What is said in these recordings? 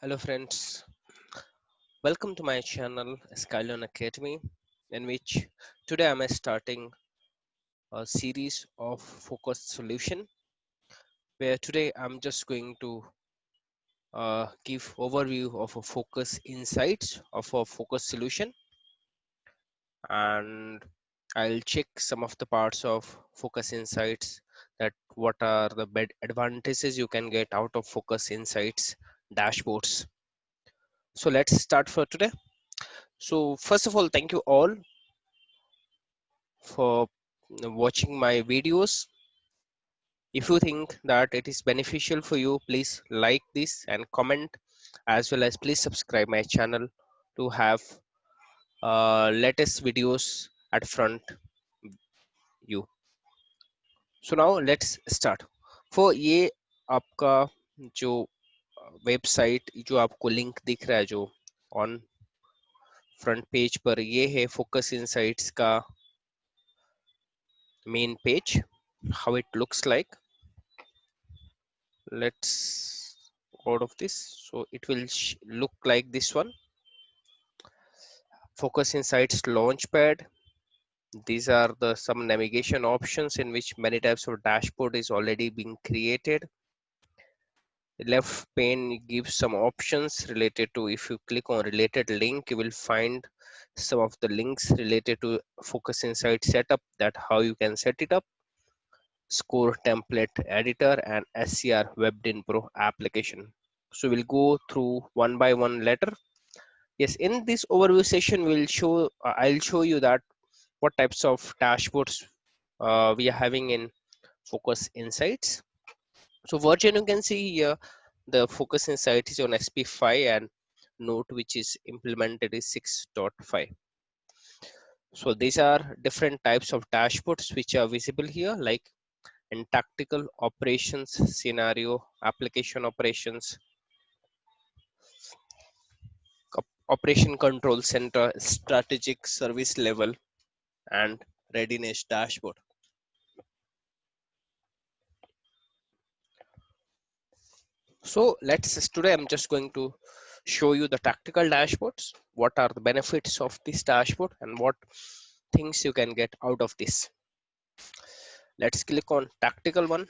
Hello friends, welcome to my channel Skylon Academy, in which today I'm starting a series of focus solution, where today I'm just going to give overview of a focus insights of a focus solution, and I'll check some of the parts of focus insights, that what are the advantages you can get out of focus insights dashboards. So let's start for today. So first of all, thank you all for watching my videos. If you think that it is beneficial for you, please like this and comment, as well as please subscribe my channel to have latest videos at front you. So now let's start. For ये आपका जो website जो आपको link दिख रहा है जो on front page पर, ये है फोकस इनसाइट्स का main page. How it looks like, let's out of this. So it will look like this one: focus insights launchpad. These are the some navigation options in which many types of dashboard is already being created. The left pane gives some options related to, if you click on related link, you will find some of the links related to focus insight setup, that how you can set it up, score template editor, and scr webdin pro application. So we'll go through one by one letter. Yes, in this overview session we'll show I'll show you that what types of dashboards we are having in focus insights. So version you can see here, the focus insight is on sp5, and note which is implemented is 6.5. So these are different types of dashboards which are visible here, like in tactical operations, scenario application operations, operation control center, strategic service level, and readiness dashboard. So today I'm just going to show you the tactical dashboards, what are the benefits of this dashboard, and what things you can get out of this. Let's click on tactical one.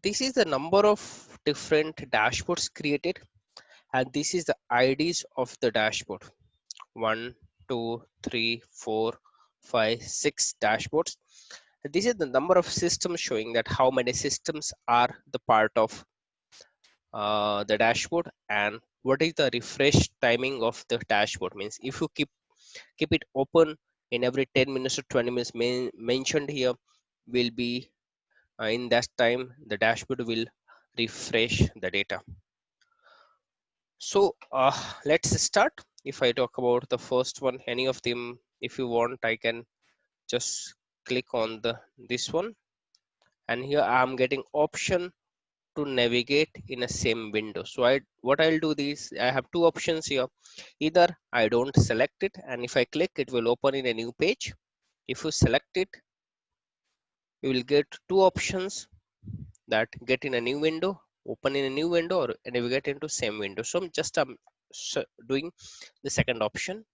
This is the number of different dashboards created, and this is the IDs of the dashboard: 1, 2, 3, 4, 5, 6 dashboards. This is the number of systems, showing that how many systems are the part of the dashboard, and what is the refresh timing of the dashboard. Means if you keep it open in every 10 minutes or 20 minutes, mentioned here will be in that time the dashboard will refresh the data. So let's start. If I talk about the first one, any of them, if you want, I can just click on the this one, and here I'm getting option to navigate in a same window. So what I'll do this, I have two options here. Either I don't select it, and if I click, it will open in a new page. If you select it, you will get two options, that get in a new window, open in a new window, or navigate into same window. So I'm just doing the second option.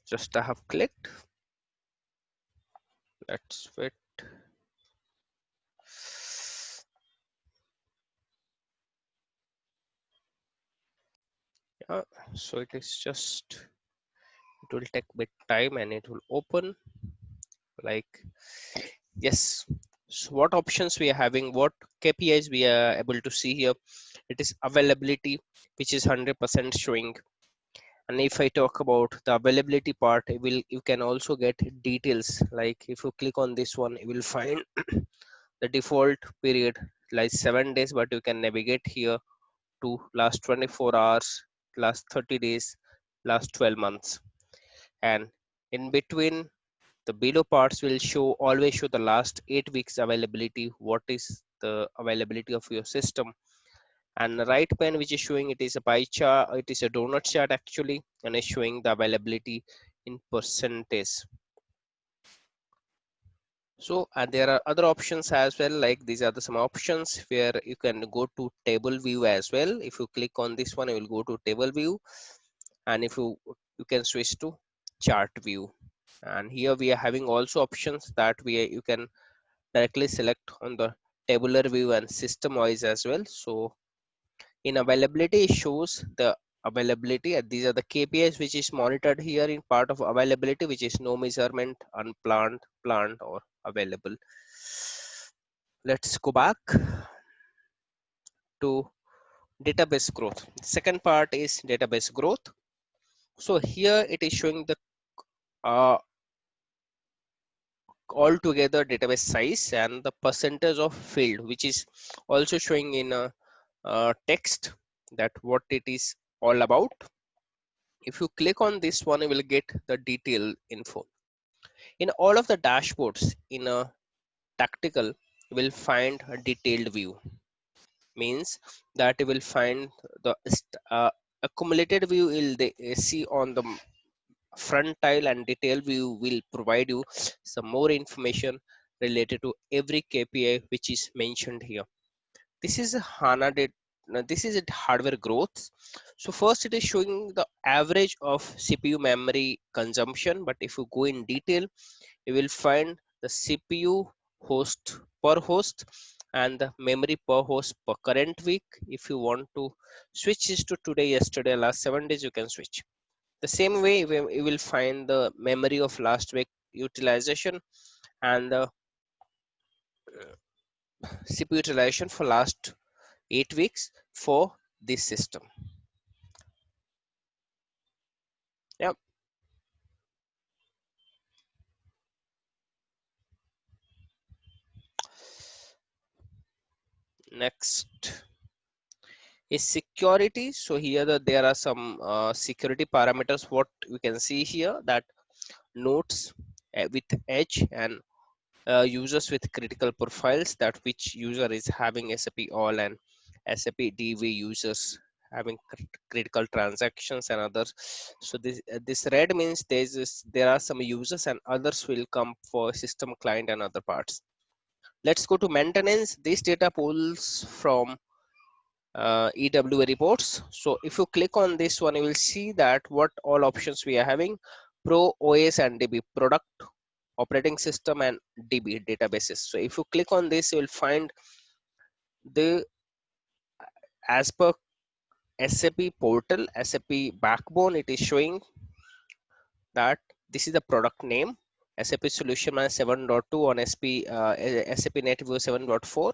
Just I have clicked. Let's wait. Yeah, so it is just, it will take bit time and it will open like, yes. So what options we are having, what KPIs we are able to see here? It is availability, which is 100% showing. And if I talk about the availability part, you can also get details, like if you click on this one, you will find the default period like 7 days, but you can navigate here to last 24 hours, last 30 days, last 12 months. And in between, the below parts will always show the last 8 weeks availability, what is the availability of your system. And the right pane which is showing, it is a pie chart, it is a donut chart actually, and it's showing the availability in percentage. So and there are other options as well, like these are the some options where you can go to table view as well. If you click on this one, you will go to table view, and if you can switch to chart view. And here we are having also options that you can directly select on the tabular view and system wise as well. So in availability, it shows the availability, and these are the KPIs which is monitored here in part of availability, which is no measurement, unplanned, planned, or available. Let's go back to database growth. Second part is database growth. So here it is showing the uh, altogether database size and the percentage of field, which is also showing in a text that what it is all about. If you click on this one, you will get the detailed info. In all of the dashboards in a tactical, you will find a detailed view. Means that you will find the accumulated view will they see on the front tile, and detail view will provide you some more information related to every KPI which is mentioned here. This is a HANA this is a hardware growth. So first it is showing the average of CPU memory consumption, but if you go in detail, you will find the CPU host per host and the memory per host per current week. If you want to switch this to today, yesterday, last 7 days, you can switch. The same way you will find the memory of last week utilization and the CPU utilization for last 8 weeks for this system. Yep. Next is security. So here there are some security parameters. What we can see here, that nodes with edge and users with critical profiles, that which user is having SAP all and SAP DV users having critical transactions and others. So this red means there are some users and others will come for system client and other parts. Let's go to maintenance. This data pulls from EWA reports. So if you click on this one, you will see that what all options we are having: Pro, OS, and DB, product, operating system, and DB databases. So if you click on this, you will find the as per SAP portal, SAP backbone, it is showing that this is the product name, SAP Solution Manager 7.2 on SAP NetWeaver 7.4,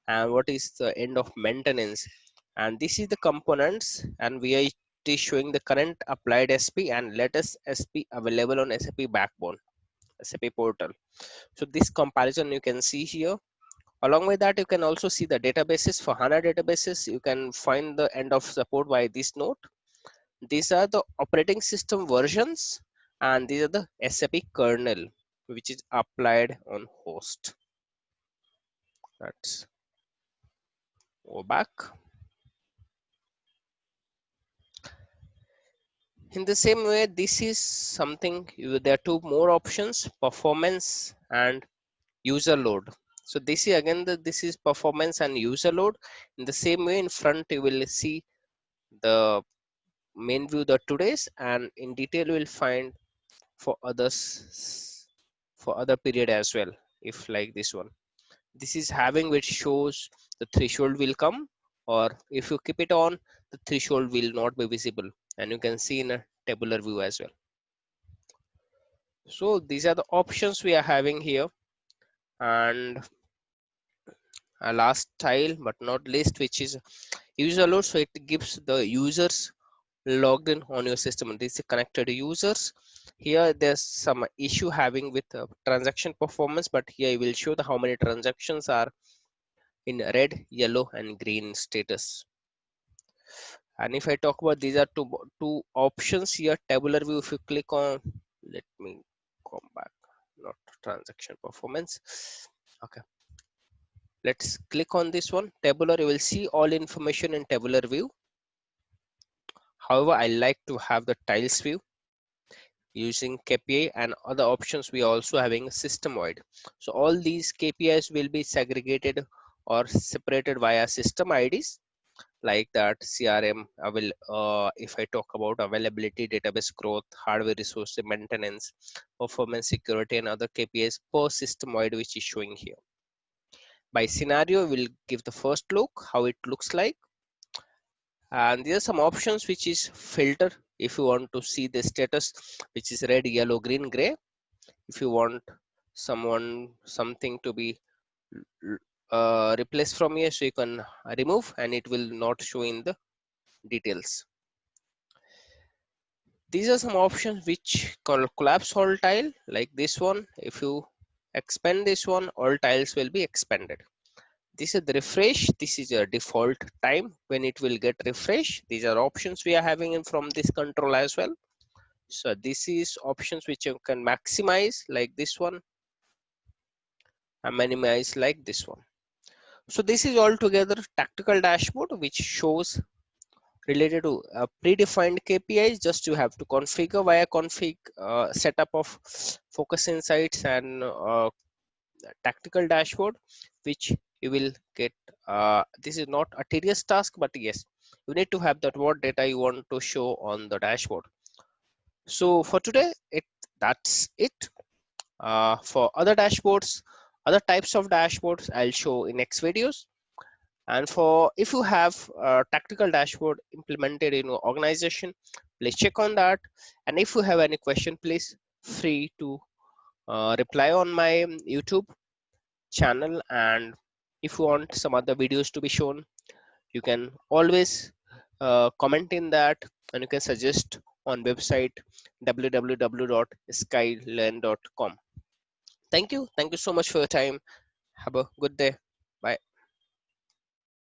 and what is the end of maintenance. And this is the components, and it is showing the current applied SP and latest SP available on SAP backbone, SAP portal. So this comparison you can see here. Along with that, you can also see the databases. For HANA databases, you can find the end of support by this note. These are the operating system versions, and these are the SAP kernel which is applied on host. Let's go back. In the same way, this is something there are two more options: performance and user load. So this is again this is performance and user load. In the same way, in front you will see the main view, the today's, and in detail you will find for others, for other period as well. If like this one, this is having which shows the threshold will come, or if you keep it on, the threshold will not be visible, and you can see in a tabular view as well. So these are the options we are having here. And a last tile but not least, which is user load. So it gives the users logged in on your system. This is connected users. Here there's some issue having with transaction performance, but here I will show the how many transactions are in red, yellow, and green status. And if I talk about, these are two options here. Tabular view, if you click on, let me come back, not transaction performance. Okay, let's click on this one, tabular. You will see all information in tabular view. However, I like to have the tiles view. using KPI, and other options we are also having system wide. So all these KPIs will be segregated or separated via system IDs, like that CRM if I talk about availability, database growth, hardware resource maintenance, performance, security, and other KPIs per system wide, which is showing here. By scenario, we'll give the first look how it looks like. And there are some options which is filter if you want to see the status, which is red, yellow, green, gray. If you want something to be replaced from here, so you can remove and it will not show in the details. These are some options which collapse all tile, like this one. If you expand this one, all tiles will be expanded. This is the refresh. This is a default time when it will get refresh. These are options we are having in from this control as well. So this is options which you can maximize, like this one, and minimize like this one. So this is altogether tactical dashboard which shows related to predefined KPIs. Just you have to configure via config setup of focus insights and tactical dashboard, which you will get. This is not a tedious task, but yes, you need to have that what data you want to show on the dashboard. So for today, that's it. For other dashboards, other types of dashboards, I'll show in next videos. And for if you have a tactical dashboard implemented in your organization, please check on that. And if you have any question, please free to reply on my YouTube channel. And if you want some other videos to be shown, you can always comment in that, and you can suggest on website www.skylearn.com. Thank you so much for your time. Have a good day.